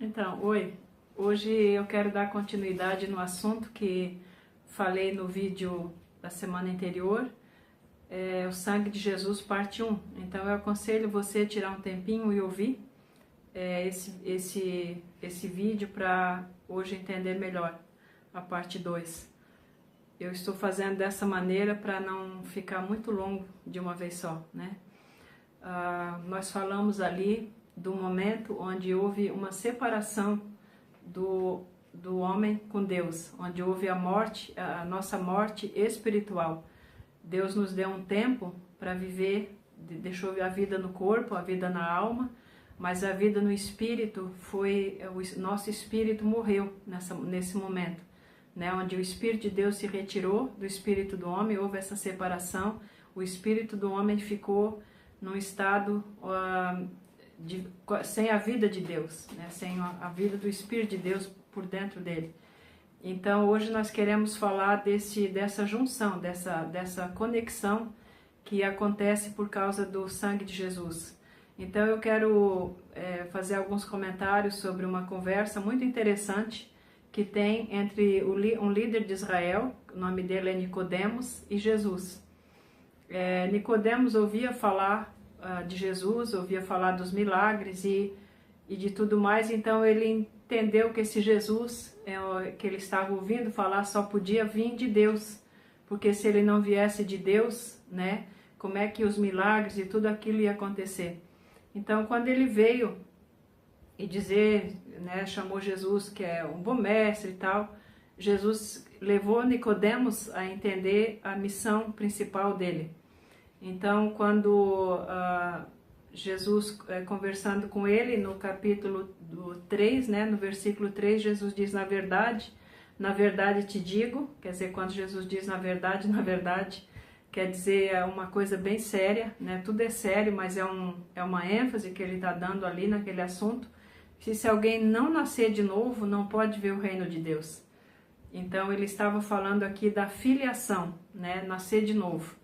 Então, oi. Hoje eu quero dar continuidade no assunto que falei no vídeo da semana anterior, o Sangue de Jesus, parte 1. Então eu aconselho você a tirar um tempinho e ouvir esse vídeo para hoje entender melhor a parte 2. Eu estou fazendo dessa maneira para não ficar muito longo de uma vez só, né? Nós falamos ali do momento onde houve uma separação do homem com Deus, onde houve a morte, a nossa morte espiritual. Deus nos deu um tempo para viver, deixou a vida no corpo, a vida na alma, mas a vida no espírito o nosso espírito morreu nesse momento, né? Onde o Espírito de Deus se retirou do espírito do homem, houve essa separação, o espírito do homem ficou num estado sem a vida de Deus, né? Sem a vida do Espírito de Deus por dentro dele. Então hoje nós queremos falar dessa junção, dessa conexão que acontece por causa do sangue de Jesus. Então eu quero fazer alguns comentários sobre uma conversa muito interessante que tem entre um líder de Israel, o nome dele é Nicodemos, e Jesus. Nicodemos ouvia falar de Jesus, ouvia falar dos milagres e de tudo mais, então ele entendeu que esse Jesus que ele estava ouvindo falar só podia vir de Deus, porque se ele não viesse de Deus, né, como é que os milagres e tudo aquilo ia acontecer? Então quando ele veio e dizer, né, chamou Jesus que é um bom mestre e tal, Jesus levou Nicodemos a entender a missão principal dele. Então, quando Jesus, conversando com ele, no capítulo 3, né, no versículo 3, Jesus diz, na verdade te digo, quer dizer, quando Jesus diz na verdade, quer dizer uma coisa bem séria, né, tudo é sério, mas é uma ênfase que ele está dando ali naquele assunto, que se alguém não nascer de novo, não pode ver o reino de Deus. Então, ele estava falando aqui da filiação, né, nascer de novo.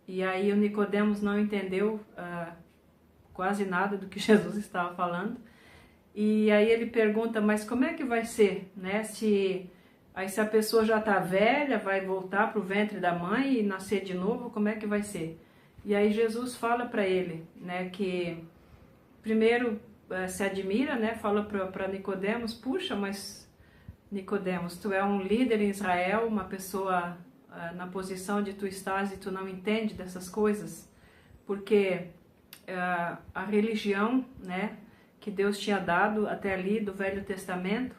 E aí o Nicodemos não entendeu quase nada do que Jesus estava falando. E aí ele pergunta, mas como é que vai ser, né? Se a pessoa já está velha, vai voltar para o ventre da mãe e nascer de novo, como é que vai ser? E aí Jesus fala para ele, né, que primeiro se admira, né? Fala para Nicodemos, puxa, mas Nicodemos, tu é um líder em Israel, uma pessoa na posição de tu estás e tu não entende dessas coisas, porque a religião, né, que Deus tinha dado até ali do Velho Testamento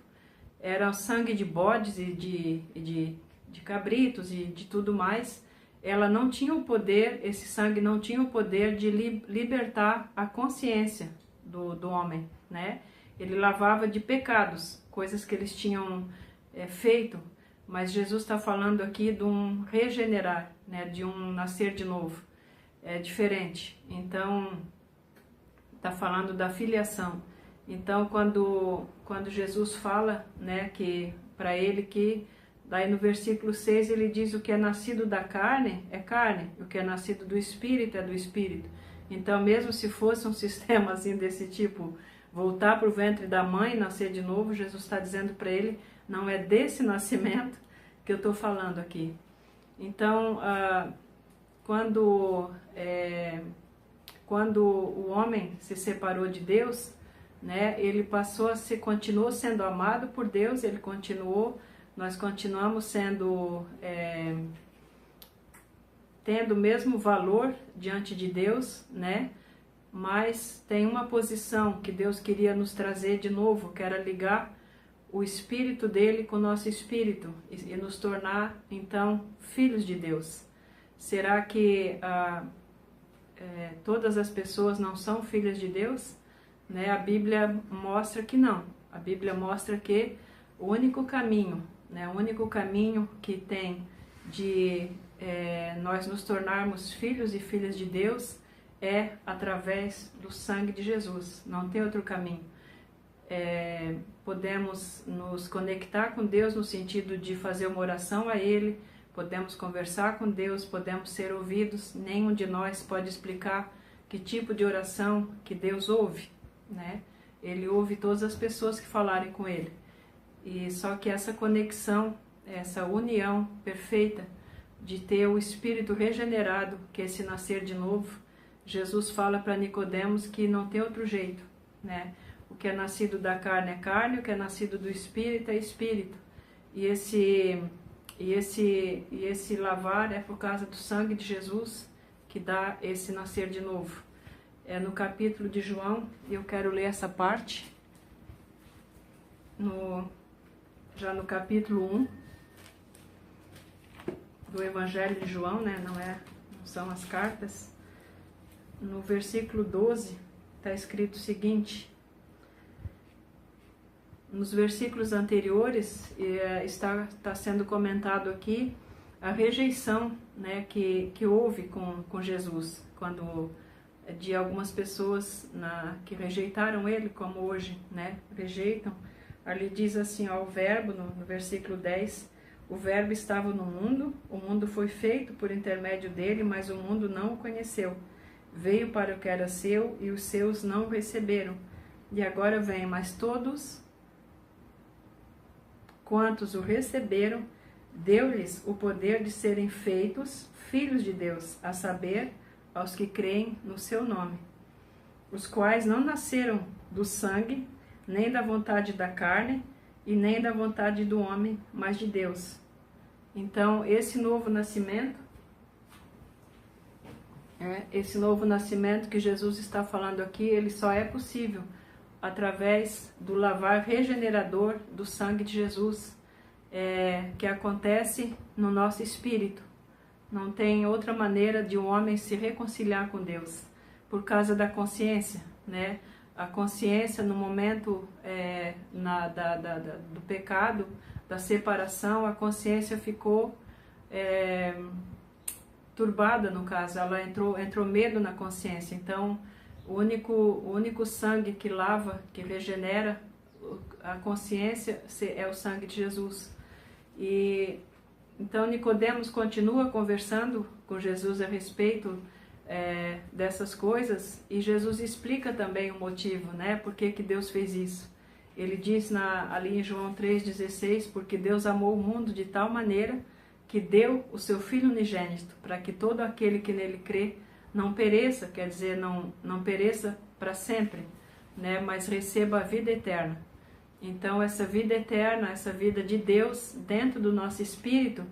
era o sangue de bodes e de cabritos e de tudo mais. Ela não tinha o poder, esse sangue não tinha o poder de libertar a consciência do homem, né? Ele lavava de pecados, coisas que eles tinham feito. Mas Jesus está falando aqui de um regenerar, né, de um nascer de novo. É diferente. Então, está falando da filiação. Então, quando Jesus fala, né, que para ele que, daí no versículo 6 ele diz o que é nascido da carne é carne, o que é nascido do Espírito é do Espírito. Então, mesmo se fosse um sistema assim desse tipo, voltar para o ventre da mãe e nascer de novo, Jesus está dizendo para ele, não é desse nascimento que eu estou falando aqui. Então, quando o homem se separou de Deus, né, ele continuou sendo amado por Deus, nós continuamos sendo, tendo o mesmo valor diante de Deus, né, mas tem uma posição que Deus queria nos trazer de novo, que era ligar o espírito dele com o nosso espírito e nos tornar, então, filhos de Deus. Será que todas as pessoas não são filhas de Deus? Né? A Bíblia mostra que não. A Bíblia mostra que o único caminho, né, o único caminho que tem de nós nos tornarmos filhos e filhas de Deus é através do sangue de Jesus. Não tem outro caminho. Podemos nos conectar com Deus no sentido de fazer uma oração a Ele, podemos conversar com Deus, podemos ser ouvidos, nenhum de nós pode explicar que tipo de oração que Deus ouve, né? ele ouve todas as pessoas que falarem com ele. E só que essa conexão, essa união perfeita de ter o espírito regenerado, que é esse nascer de novo, Jesus fala para Nicodemos que não tem outro jeito, né? O que é nascido da carne é carne, o que é nascido do espírito é espírito. E esse lavar é por causa do sangue de Jesus que dá esse nascer de novo. É no capítulo de João, eu quero ler essa parte, já no capítulo 1 do Evangelho de João, né? Não são as cartas. No versículo 12 está escrito o seguinte: nos versículos anteriores está sendo comentado aqui a rejeição, né, que houve com Jesus, quando de algumas pessoas que rejeitaram ele, como hoje, né, rejeitam. Ali diz assim, ó, o verbo, no versículo 10, o verbo estava no mundo, o mundo foi feito por intermédio dele, mas o mundo não o conheceu. Veio para o que era seu e os seus não o receberam. E agora vem, mas todos quantos o receberam, deu-lhes o poder de serem feitos filhos de Deus, a saber, aos que creem no seu nome, os quais não nasceram do sangue, nem da vontade da carne, e nem da vontade do homem, mas de Deus. Então, esse novo nascimento que Jesus está falando aqui, ele só é possível através do lavar regenerador do sangue de Jesus, que acontece no nosso espírito. Não tem outra maneira de um homem se reconciliar com Deus, por causa da consciência, né? A consciência no momento do pecado, da separação, a consciência ficou turbada, no caso, ela entrou medo na consciência. Então, o único sangue que lava, que regenera a consciência é o sangue de Jesus. E então Nicodemos continua conversando com Jesus a respeito dessas coisas, e Jesus explica também o motivo, né? Por que Deus fez isso. Ele diz ali em João 3,16, porque Deus amou o mundo de tal maneira que deu o seu Filho unigênito, para que todo aquele que nele crê não pereça, quer dizer, não pereça para sempre, né? Mas receba a vida eterna. Então, essa vida eterna, essa vida de Deus dentro do nosso espírito,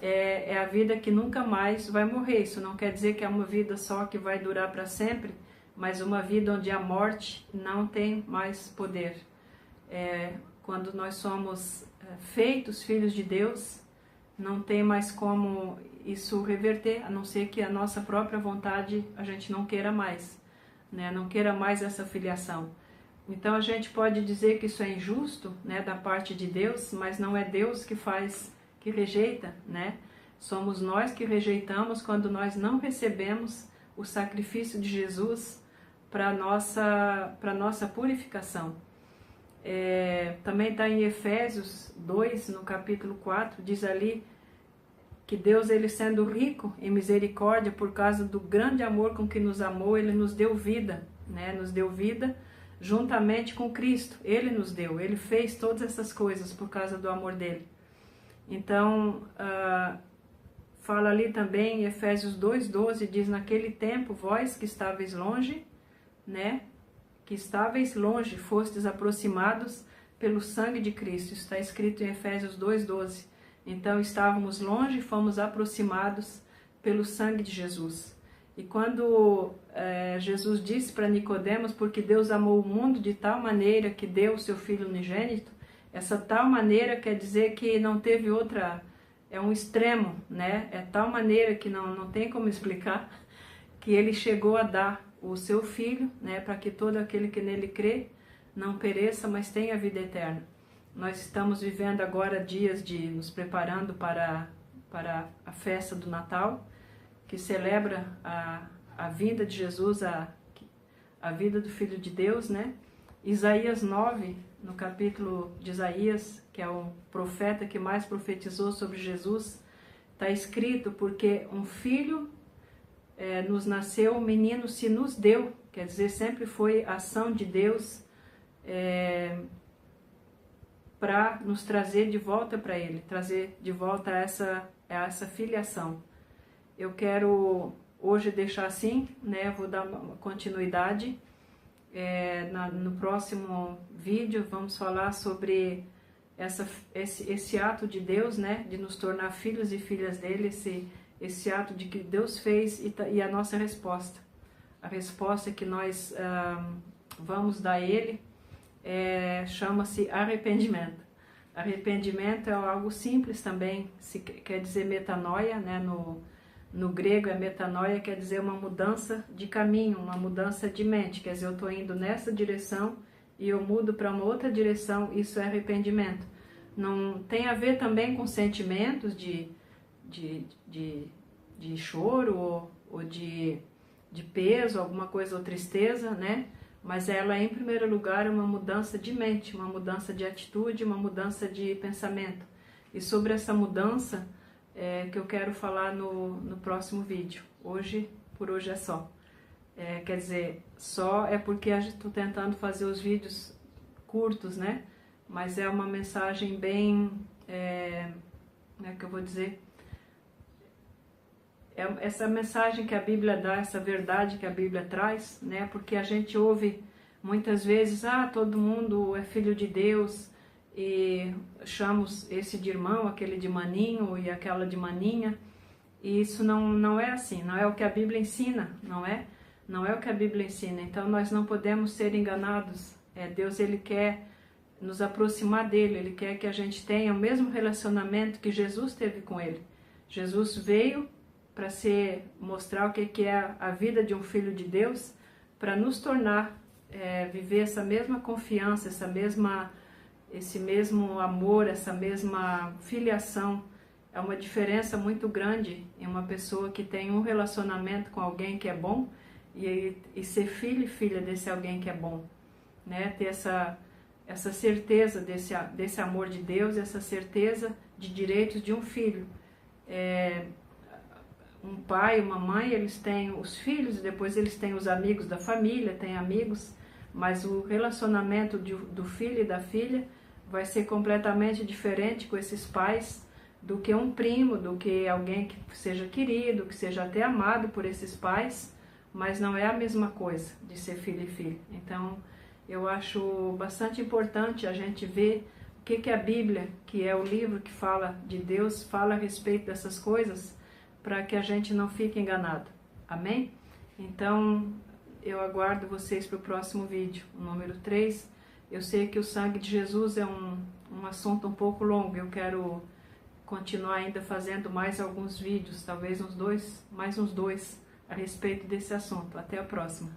é a vida que nunca mais vai morrer. Isso não quer dizer que é uma vida só que vai durar para sempre, mas uma vida onde a morte não tem mais poder. Quando nós somos feitos filhos de Deus, não tem mais como isso reverter, a não ser que a nossa própria vontade a gente não queira mais, né? Não queira mais essa filiação. Então a gente pode dizer que isso é injusto, né, da parte de Deus, mas não é Deus que rejeita, né? Somos nós que rejeitamos quando nós não recebemos o sacrifício de Jesus para nossa purificação. Também está em Efésios 2, no capítulo 4, diz ali que Deus, ele sendo rico em misericórdia, por causa do grande amor com que nos amou, ele nos deu vida, né? Nos deu vida juntamente com Cristo. Ele nos deu, ele fez todas essas coisas por causa do amor dele. Então, fala ali também em Efésios 2,12, diz, naquele tempo, vós que estáveis longe, né? Que estáveis longe, fostes aproximados pelo sangue de Cristo. Isso está escrito em Efésios 2,12. Então, estávamos longe e fomos aproximados pelo sangue de Jesus. E quando Jesus disse para Nicodemos, porque Deus amou o mundo de tal maneira que deu o seu Filho unigênito, essa tal maneira quer dizer que não teve outra, é um extremo, né? É tal maneira que não tem como explicar, que ele chegou a dar o seu Filho, né, para que todo aquele que nele crê não pereça, mas tenha vida eterna. Nós estamos vivendo agora dias de nos preparando para a festa do Natal, que celebra a vinda de Jesus, a vida do Filho de Deus, né? Isaías 9, no capítulo de Isaías, que é o profeta que mais profetizou sobre Jesus, está escrito, porque um filho nos nasceu, um menino se nos deu, quer dizer, sempre foi a ação de Deus para nos trazer de volta para Ele, trazer de volta essa filiação. Eu quero hoje deixar assim, né? Vou dar uma continuidade. No próximo vídeo vamos falar sobre esse ato de Deus, né? De nos tornar filhos e filhas dele, esse ato de que Deus fez e a nossa resposta. A resposta que nós vamos dar a Ele chama-se arrependimento. Arrependimento é algo simples também, quer dizer metanoia, né? No grego metanoia, quer dizer uma mudança de caminho, uma mudança de mente, quer dizer, eu estou indo nessa direção e eu mudo para uma outra direção, isso é arrependimento. Não tem a ver também com sentimentos de choro ou de peso, alguma coisa, ou tristeza, né? Mas ela, em primeiro lugar, é uma mudança de mente, uma mudança de atitude, uma mudança de pensamento. E sobre essa mudança que eu quero falar no próximo vídeo. Por hoje é só. Quer dizer, só é porque eu estou tentando fazer os vídeos curtos, né? Mas é uma mensagem bem, como é que eu vou dizer? Essa mensagem que a Bíblia dá, essa verdade que a Bíblia traz, né? Porque a gente ouve muitas vezes, todo mundo é filho de Deus, e chamamos esse de irmão, aquele de maninho e aquela de maninha, e isso não é assim, não é o que a Bíblia ensina, não é o que a Bíblia ensina. Então nós não podemos ser enganados. Deus, Ele quer nos aproximar dele, Ele quer que a gente tenha o mesmo relacionamento que Jesus teve com Ele. Jesus veio para mostrar o que é a vida de um filho de Deus, para nos tornar, viver essa mesma confiança, esse mesmo amor, essa mesma filiação. É uma diferença muito grande em uma pessoa que tem um relacionamento com alguém que é bom e ser filho e filha desse alguém que é bom, né? Ter essa certeza desse amor de Deus, essa certeza de direitos de um filho. Um pai, uma mãe, eles têm os filhos, depois eles têm os amigos da família, têm amigos, mas o relacionamento do filho e da filha vai ser completamente diferente com esses pais do que um primo, do que alguém que seja querido, que seja até amado por esses pais, mas não é a mesma coisa de ser filho e filha. Então, eu acho bastante importante a gente ver o que a Bíblia, que é o livro que fala de Deus, fala a respeito dessas coisas, para que a gente não fique enganado. Amém? Então, eu aguardo vocês para o próximo vídeo, o número 3. Eu sei que o sangue de Jesus é um assunto um pouco longo. Eu quero continuar ainda fazendo mais alguns vídeos, talvez mais uns dois, a respeito desse assunto. Até a próxima.